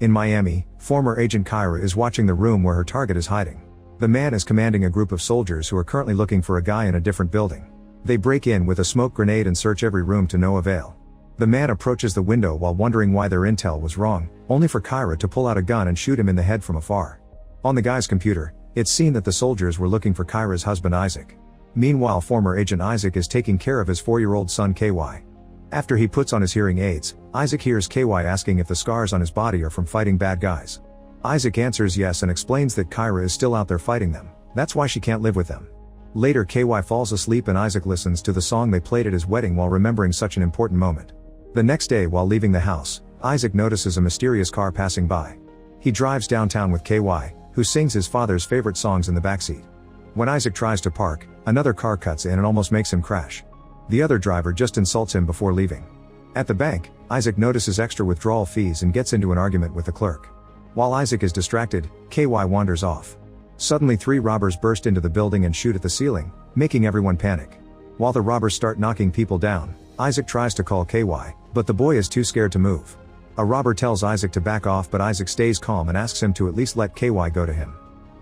In Miami, former agent Kyra is watching the room where her target is hiding. The man is commanding a group of soldiers who are currently looking for a guy in a different building. They break in with a smoke grenade and search every room to no avail. The man approaches the window while wondering why their intel was wrong, only for Kyra to pull out a gun and shoot him in the head from afar. On the guy's computer, it's seen that the soldiers were looking for Kyra's husband Isaac. Meanwhile, former agent Isaac is taking care of his 4-year-old son KY. After he puts on his hearing aids, Isaac hears KY asking if the scars on his body are from fighting bad guys. Isaac answers yes and explains that Kyra is still out there fighting them, that's why she can't live with them. Later, KY falls asleep and Isaac listens to the song they played at his wedding while remembering such an important moment. The next day, while leaving the house, Isaac notices a mysterious car passing by. He drives downtown with KY, who sings his father's favorite songs in the backseat. When Isaac tries to park, another car cuts in and almost makes him crash. The other driver just insults him before leaving. At the bank, Isaac notices extra withdrawal fees and gets into an argument with the clerk. While Isaac is distracted, KY wanders off. Suddenly 3 robbers burst into the building and shoot at the ceiling, making everyone panic. While the robbers start knocking people down, Isaac tries to call KY, but the boy is too scared to move. A robber tells Isaac to back off, but Isaac stays calm and asks him to at least let KY go to him.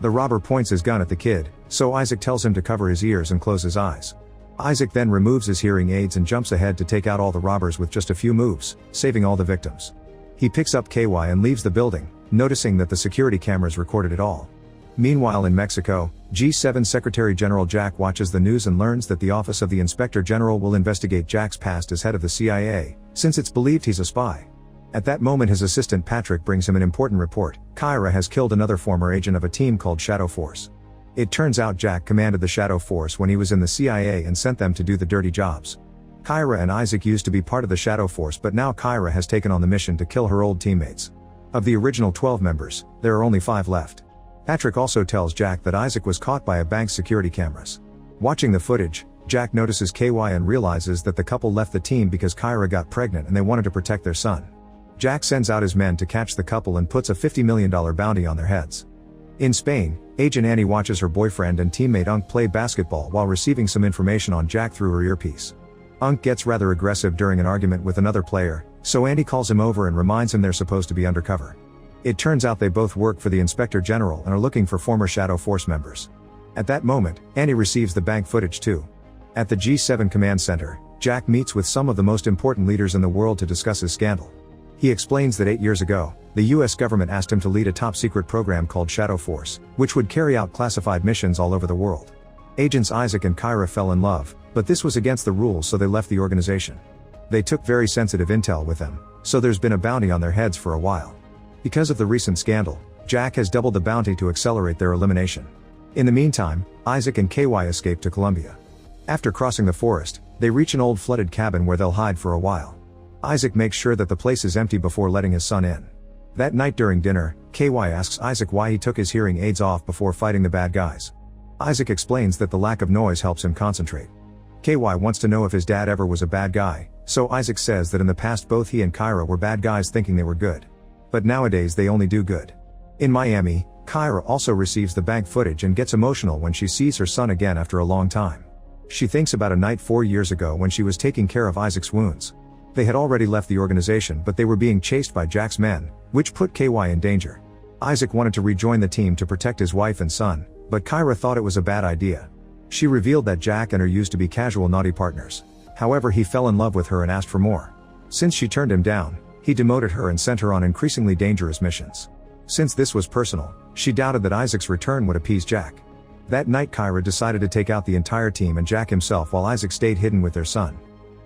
The robber points his gun at the kid, so Isaac tells him to cover his ears and close his eyes. Isaac then removes his hearing aids and jumps ahead to take out all the robbers with just a few moves, saving all the victims. He picks up KY and leaves the building, noticing that the security cameras recorded it all. Meanwhile, in Mexico, G7 Secretary General Jack watches the news and learns that the Office of the Inspector General will investigate Jack's past as head of the CIA, since it's believed he's a spy. At that moment, his assistant Patrick brings him an important report: Kyra has killed another former agent of a team called Shadow Force. It turns out Jack commanded the Shadow Force when he was in the CIA and sent them to do the dirty jobs. Kyra and Isaac used to be part of the Shadow Force, but now Kyra has taken on the mission to kill her old teammates. Of the original 12 members, there are only 5 left. Patrick also tells Jack that Isaac was caught by a bank's security cameras. Watching the footage, Jack notices KY and realizes that the couple left the team because Kyra got pregnant and they wanted to protect their son. Jack sends out his men to catch the couple and puts a $50 million bounty on their heads. In Spain, Agent Annie watches her boyfriend and teammate Unk play basketball while receiving some information on Jack through her earpiece. Unk gets rather aggressive during an argument with another player, so Annie calls him over and reminds him they're supposed to be undercover. It turns out they both work for the Inspector General and are looking for former Shadow Force members. At that moment, Annie receives the bank footage too. At the G7 Command Center, Jack meets with some of the most important leaders in the world to discuss his scandal. He explains that 8 years ago, the US government asked him to lead a top-secret program called Shadow Force, which would carry out classified missions all over the world. Agents Isaac and Kyra fell in love, but this was against the rules, so they left the organization. They took very sensitive intel with them, so there's been a bounty on their heads for a while. Because of the recent scandal, Jack has doubled the bounty to accelerate their elimination. In the meantime, Isaac and KY escape to Colombia. After crossing the forest, they reach an old flooded cabin where they'll hide for a while. Isaac makes sure that the place is empty before letting his son in. That night during dinner, KY asks Isaac why he took his hearing aids off before fighting the bad guys. Isaac explains that the lack of noise helps him concentrate. KY wants to know if his dad ever was a bad guy, so Isaac says that in the past both he and Kyra were bad guys thinking they were good. But nowadays they only do good. In Miami, Kyra also receives the bank footage and gets emotional when she sees her son again after a long time. She thinks about a night 4 years ago when she was taking care of Isaac's wounds. They had already left the organization, but they were being chased by Jack's men, which put KY in danger. Isaac wanted to rejoin the team to protect his wife and son, but Kyra thought it was a bad idea. She revealed that Jack and her used to be casual naughty partners. However, he fell in love with her and asked for more. Since she turned him down, he demoted her and sent her on increasingly dangerous missions. Since this was personal, she doubted that Isaac's return would appease Jack. That night Kyra decided to take out the entire team and Jack himself while Isaac stayed hidden with their son.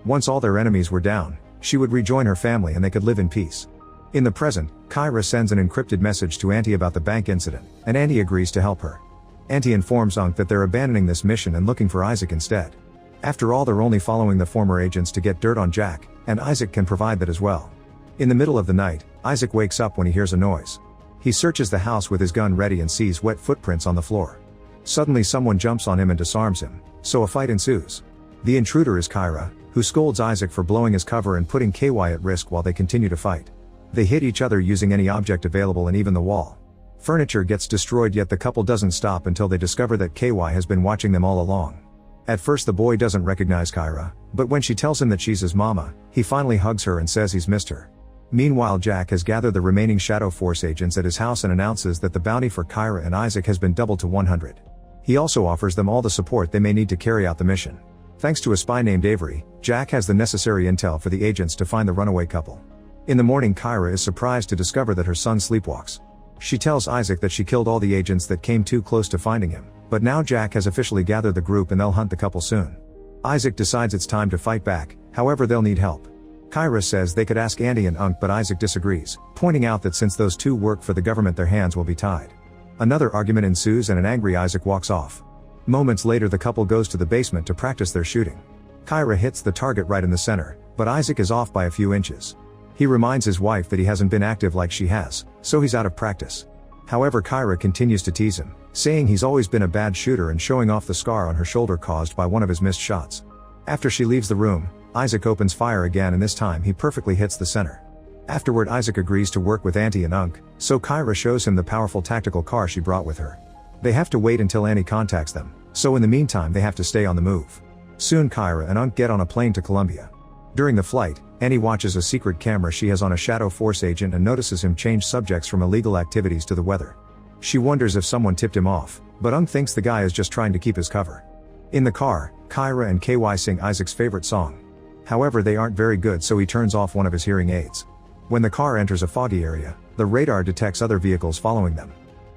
Once all their enemies were down, she would rejoin her family and they could live in peace. In the present, Kyra sends an encrypted message to Auntie about the bank incident, and Auntie agrees to help her. Auntie informs Unk that they're abandoning this mission and looking for Isaac instead. After all, they're only following the former agents to get dirt on Jack, and Isaac can provide that as well. In the middle of the night, Isaac wakes up when he hears a noise. He searches the house with his gun ready and sees wet footprints on the floor. Suddenly someone jumps on him and disarms him, so a fight ensues. The intruder is Kyra, who scolds Isaac for blowing his cover and putting KY at risk while they continue to fight. They hit each other using any object available and even the wall. Furniture gets destroyed, yet the couple doesn't stop until they discover that KY has been watching them all along. At first the boy doesn't recognize Kyra, but when she tells him that she's his mama, he finally hugs her and says he's missed her. Meanwhile, Jack has gathered the remaining Shadow Force agents at his house and announces that the bounty for Kyra and Isaac has been doubled to 100. He also offers them all the support they may need to carry out the mission. Thanks to a spy named Avery, Jack has the necessary intel for the agents to find the runaway couple. In the morning, Kyra is surprised to discover that her son sleepwalks. She tells Isaac that she killed all the agents that came too close to finding him, but now Jack has officially gathered the group and they'll hunt the couple soon. Isaac decides it's time to fight back, however they'll need help. Kyra says they could ask Andy and Unc, but Isaac disagrees, pointing out that since those two work for the government their hands will be tied. Another argument ensues and an angry Isaac walks off. Moments later, the couple goes to the basement to practice their shooting. Kyra hits the target right in the center, but Isaac is off by a few inches. He reminds his wife that he hasn't been active like she has, so he's out of practice. However, Kyra continues to tease him, saying he's always been a bad shooter and showing off the scar on her shoulder caused by one of his missed shots. After she leaves the room, Isaac opens fire again and this time he perfectly hits the center. Afterward, Isaac agrees to work with Auntie and Unc, so Kyra shows him the powerful tactical car she brought with her. They have to wait until Annie contacts them, so in the meantime they have to stay on the move. Soon Kyra and Unc get on a plane to Columbia. During the flight, Annie watches a secret camera she has on a Shadow Force agent and notices him change subjects from illegal activities to the weather. She wonders if someone tipped him off, but Unc thinks the guy is just trying to keep his cover. In the car, Kyra and KY sing Isaac's favorite song. However, they aren't very good, so he turns off one of his hearing aids. When the car enters a foggy area, the radar detects other vehicles following them.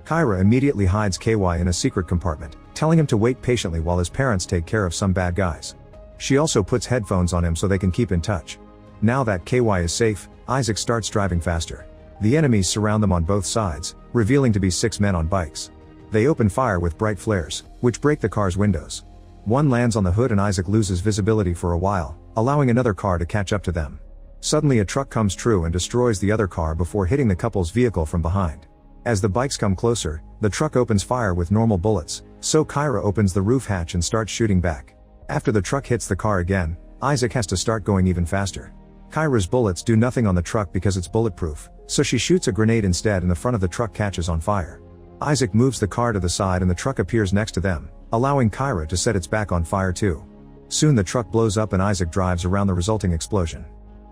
Kyra immediately hides KY in a secret compartment, telling him to wait patiently while his parents take care of some bad guys. She also puts headphones on him so they can keep in touch. Now that KY is safe, Isaac starts driving faster. The enemies surround them on both sides, revealing to be 6 men on bikes. They open fire with bright flares, which break the car's windows. One lands on the hood and Isaac loses visibility for a while, allowing another car to catch up to them. Suddenly a truck comes true and destroys the other car before hitting the couple's vehicle from behind. As the bikes come closer, the truck opens fire with normal bullets, so Kyra opens the roof hatch and starts shooting back. After the truck hits the car again, Isaac has to start going even faster. Kyra's bullets do nothing on the truck because it's bulletproof, so she shoots a grenade instead and the front of the truck catches on fire. Isaac moves the car to the side and the truck appears next to them, allowing Kyra to set its back on fire too. Soon the truck blows up and Isaac drives around the resulting explosion.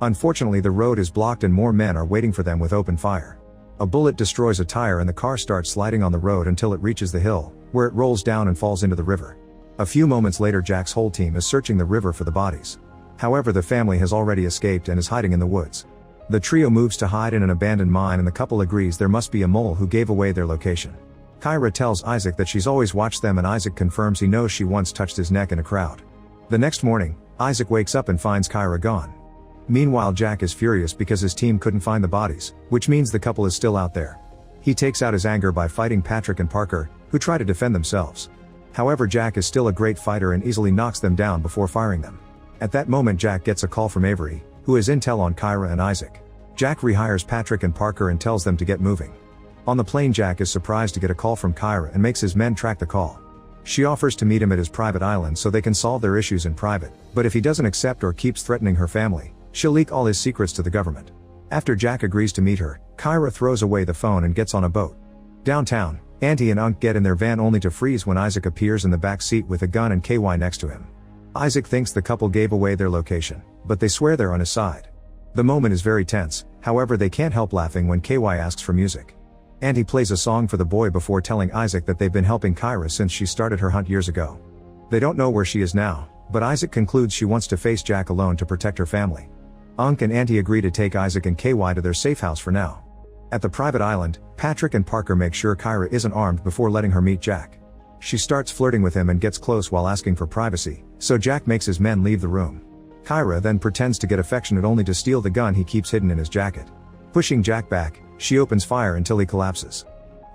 Unfortunately, the road is blocked and more men are waiting for them with open fire. A bullet destroys a tire and the car starts sliding on the road until it reaches the hill, where it rolls down and falls into the river. A few moments later, Jack's whole team is searching the river for the bodies. However, the family has already escaped and is hiding in the woods. The trio moves to hide in an abandoned mine and the couple agrees there must be a mole who gave away their location. Kyra tells Isaac that she's always watched them and Isaac confirms he knows she once touched his neck in a crowd. The next morning, Isaac wakes up and finds Kyra gone. Meanwhile, Jack is furious because his team couldn't find the bodies, which means the couple is still out there. He takes out his anger by fighting Patrick and Parker, who try to defend themselves. However, Jack is still a great fighter and easily knocks them down before firing them. At that moment, Jack gets a call from Avery, who has intel on Kyra and Isaac. Jack rehires Patrick and Parker and tells them to get moving. On the plane, Jack is surprised to get a call from Kyra and makes his men track the call. She offers to meet him at his private island so they can solve their issues in private, but if he doesn't accept or keeps threatening her family, she'll leak all his secrets to the government. After Jack agrees to meet her, Kyra throws away the phone and gets on a boat. Downtown, Auntie and Unc get in their van only to freeze when Isaac appears in the back seat with a gun and KY next to him. Isaac thinks the couple gave away their location, but they swear they're on his side. The moment is very tense, however they can't help laughing when KY asks for music. Auntie plays a song for the boy before telling Isaac that they've been helping Kyra since she started her hunt years ago. They don't know where she is now, but Isaac concludes she wants to face Jack alone to protect her family. Unc and Auntie agree to take Isaac and KY to their safe house for now. At the private island, Patrick and Parker make sure Kyra isn't armed before letting her meet Jack. She starts flirting with him and gets close while asking for privacy, so Jack makes his men leave the room. Kyra then pretends to get affectionate only to steal the gun he keeps hidden in his jacket. Pushing Jack back, she opens fire until he collapses.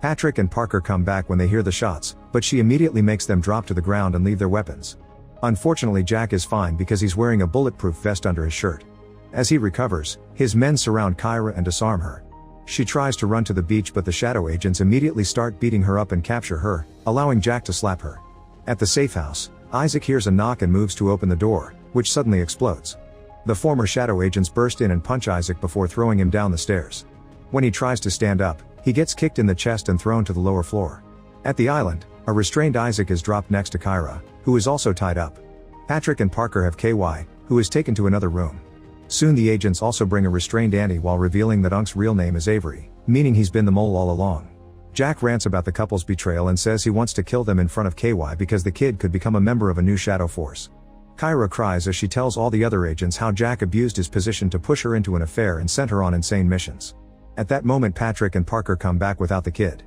Patrick and Parker come back when they hear the shots, but she immediately makes them drop to the ground and leave their weapons. Unfortunately, Jack is fine because he's wearing a bulletproof vest under his shirt. As he recovers, his men surround Kyra and disarm her. She tries to run to the beach, but the shadow agents immediately start beating her up and capture her, allowing Jack to slap her. At the safe house, Isaac hears a knock and moves to open the door, which suddenly explodes. The former shadow agents burst in and punch Isaac before throwing him down the stairs. When he tries to stand up, he gets kicked in the chest and thrown to the lower floor. At the island, a restrained Isaac is dropped next to Kyra, who is also tied up. Patrick and Parker have KY, who is taken to another room. Soon the agents also bring a restrained Andy while revealing that Unk's real name is Avery, meaning he's been the mole all along. Jack rants about the couple's betrayal and says he wants to kill them in front of KY because the kid could become a member of a new shadow force. Kyra cries as she tells all the other agents how Jack abused his position to push her into an affair and sent her on insane missions. At that moment Patrick and Parker come back without the kid.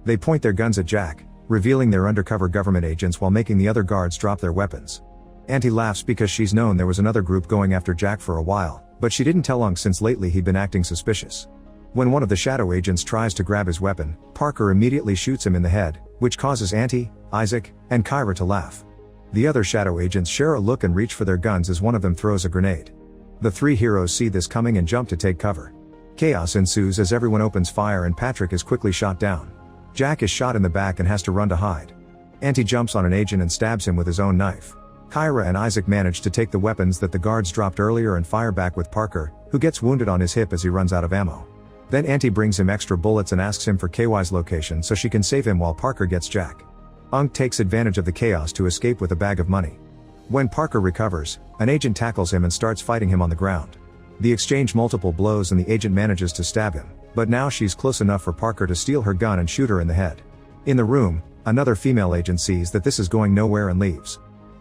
They point their guns at Jack, revealing they're undercover government agents while making the other guards drop their weapons. Auntie laughs because she's known there was another group going after Jack for a while, but she didn't tell Unk since lately he'd been acting suspicious. When one of the shadow agents tries to grab his weapon, Parker immediately shoots him in the head, which causes Auntie, Isaac, and Kyra to laugh. The other shadow agents share a look and reach for their guns as one of them throws a grenade. The three heroes see this coming and jump to take cover. Chaos ensues as everyone opens fire and Patrick is quickly shot down. Jack is shot in the back and has to run to hide. Auntie jumps on an agent and stabs him with his own knife. Kyra and Isaac manage to take the weapons that the guards dropped earlier and fire back with Parker, who gets wounded on his hip as he runs out of ammo. Then Auntie brings him extra bullets and asks him for KY's location so she can save him while Parker gets Jack. Unk takes advantage of the chaos to escape with a bag of money. When Parker recovers, an agent tackles him and starts fighting him on the ground. They exchange multiple blows and the agent manages to stab him, but now she's close enough for Parker to steal her gun and shoot her in the head. In the room, another female agent sees that this is going nowhere and leaves.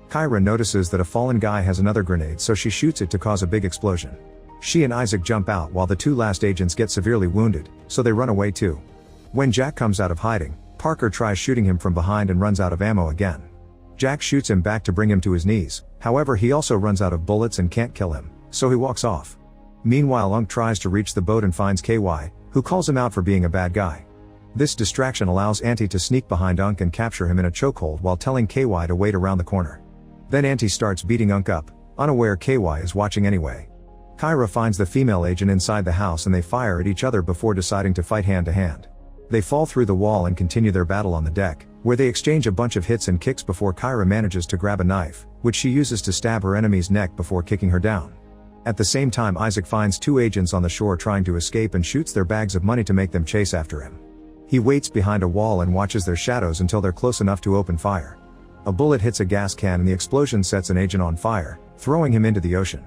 Kyra notices that a fallen guy has another grenade so she shoots it to cause a big explosion. She and Isaac jump out while the two last agents get severely wounded, so they run away too. When Jack comes out of hiding, Parker tries shooting him from behind and runs out of ammo again. Jack shoots him back to bring him to his knees, however he also runs out of bullets and can't kill him, so he walks off. Meanwhile Unk tries to reach the boat and finds KY, who calls him out for being a bad guy. This distraction allows Auntie to sneak behind Unk and capture him in a chokehold while telling KY to wait around the corner. Then Auntie starts beating Unk up, unaware KY is watching anyway. Kyra finds the female agent inside the house and they fire at each other before deciding to fight hand to hand. They fall through the wall and continue their battle on the deck, where they exchange a bunch of hits and kicks before Kyra manages to grab a knife, which she uses to stab her enemy's neck before kicking her down. At the same time Isaac finds two agents on the shore trying to escape and shoots their bags of money to make them chase after him. He waits behind a wall and watches their shadows until they're close enough to open fire. A bullet hits a gas can and the explosion sets an agent on fire, throwing him into the ocean.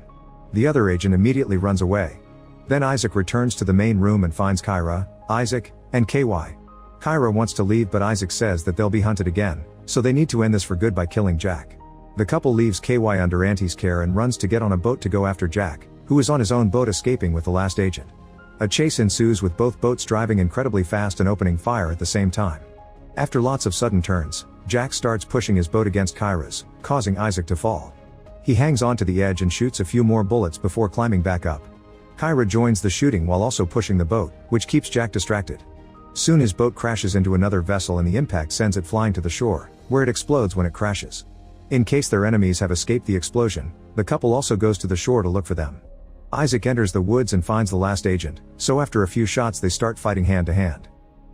The other agent immediately runs away. Then Isaac returns to the main room and finds Kyra, Isaac, and KY. Kyra wants to leave but Isaac says that they'll be hunted again, so they need to end this for good by killing Jack. The couple leaves KY under Auntie's care and runs to get on a boat to go after Jack, who is on his own boat escaping with the last agent. A chase ensues with both boats driving incredibly fast and opening fire at the same time. After lots of sudden turns, Jack starts pushing his boat against Kyra's, causing Isaac to fall. He hangs onto the edge and shoots a few more bullets before climbing back up. Kyra joins the shooting while also pushing the boat, which keeps Jack distracted. Soon his boat crashes into another vessel and the impact sends it flying to the shore, where it explodes when it crashes. In case their enemies have escaped the explosion, the couple also goes to the shore to look for them. Isaac enters the woods and finds the last agent, so after a few shots they start fighting hand to hand.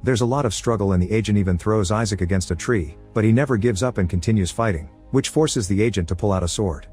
There's a lot of struggle and the agent even throws Isaac against a tree, but he never gives up and continues fighting, which forces the agent to pull out a sword.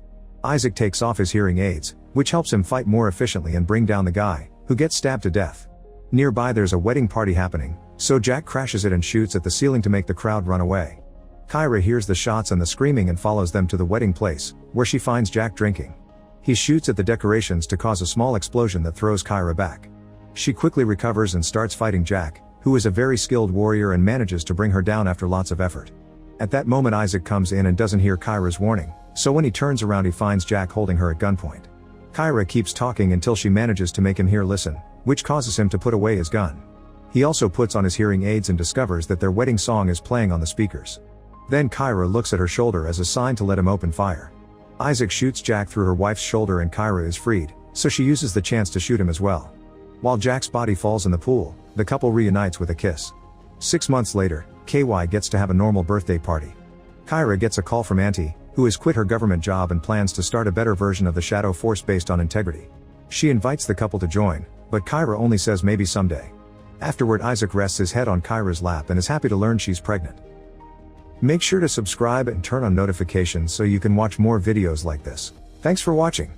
Isaac takes off his hearing aids, which helps him fight more efficiently and bring down the guy, who gets stabbed to death. Nearby there's a wedding party happening, so Jack crashes it and shoots at the ceiling to make the crowd run away. Kyra hears the shots and the screaming and follows them to the wedding place, where she finds Jack drinking. He shoots at the decorations to cause a small explosion that throws Kyra back. She quickly recovers and starts fighting Jack, who is a very skilled warrior and manages to bring her down after lots of effort. At that moment Isaac comes in and doesn't hear Kyra's warning, so when he turns around he finds Jack holding her at gunpoint. Kyra keeps talking until she manages to make him hear listen, which causes him to put away his gun. He also puts on his hearing aids and discovers that their wedding song is playing on the speakers. Then Kyra looks at her shoulder as a sign to let him open fire. Isaac shoots Jack through her wife's shoulder and Kyra is freed, so she uses the chance to shoot him as well. While Jack's body falls in the pool, the couple reunites with a kiss. 6 months later, KY gets to have a normal birthday party. Kyra gets a call from Auntie, who has quit her government job and plans to start a better version of the Shadow Force based on integrity. She invites the couple to join, but Kyra only says maybe someday. Afterward Isaac rests his head on Kyra's lap and is happy to learn she's pregnant. Make sure to subscribe and turn on notifications so you can watch more videos like this. Thanks for watching.